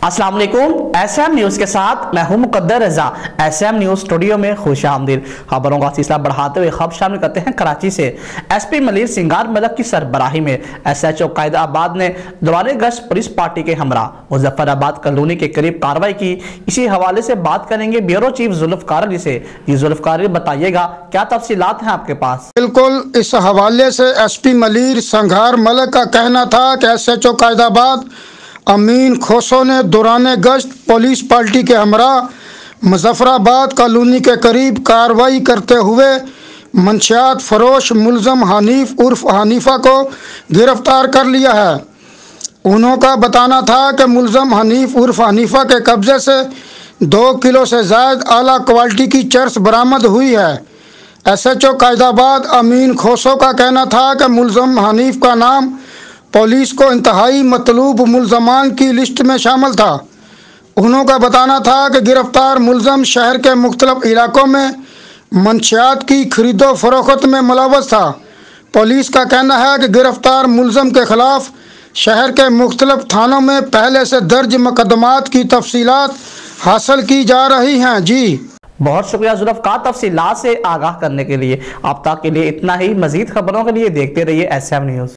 अस्सलाम वालेकुम। SM news के साथ मैं हूं मुकद्दर रजा। एसएम न्यूज स्टूडियो में खुश आमदीद। खबरों का सिलसिला बढ़ाते हुए खबर शामिल करते हैं कराची से। एसपी मलिर सिंगार मलक की सरबराही में एसएचओ कायदाबाद ने दौरान गश्त पुलिस पार्टी के हमरा मुजफ्फराबाद कॉलोनी के करीब कार्रवाई की। इसी हवाले से बात करेंगे ब्यूरो चीफ जुल्फकार अली से। जी जुल्फकार अली, बताइएगा क्या तफसीलात हैं आपके पास? बिल्कुल, इस हवाले से एसपी मलिर सिंगार मलक का कहना था कि एसएचओ कायदाबाद अमीन खोसो ने दौरान गश्त पुलिस पार्टी के हमरा मुजफ्फराबाद कॉलोनी के करीब कार्रवाई करते हुए मंशियात फरोश मुलजम हनीफ उर्फ हनीफा को गिरफ्तार कर लिया है। उन्होंने बताना था कि मुलजम हनीफ उर्फ हनीफा के कब्जे से 2 किलो से ज़ायद आला क्वालिटी की चर्स बरामद हुई है। एसएचओ कायदाबाद अमीन खोसो का कहना था कि मुलजम हनीफ का नाम पुलिस को इंतहाई मतलूब मुलजमान की लिस्ट में शामिल था। उन्होंने बताना था कि गिरफ्तार मुलजम शहर के मुख्तलिफ इलाकों में मंशियात की खरीदो फरोख्त में मुलव्वस था। पुलिस का कहना है कि गिरफ्तार मुलजम के खिलाफ शहर के मुख्तलिफ थानों में पहले से दर्ज मुकदमात की तफसीलात हासिल की जा रही हैं। जी बहुत शुक्रिया जुल्फकार तफसीलात से आगाह करने के लिए। अब तक के लिए इतना ही। मजीद खबरों के लिए देखते रहिए एसएम न्यूज।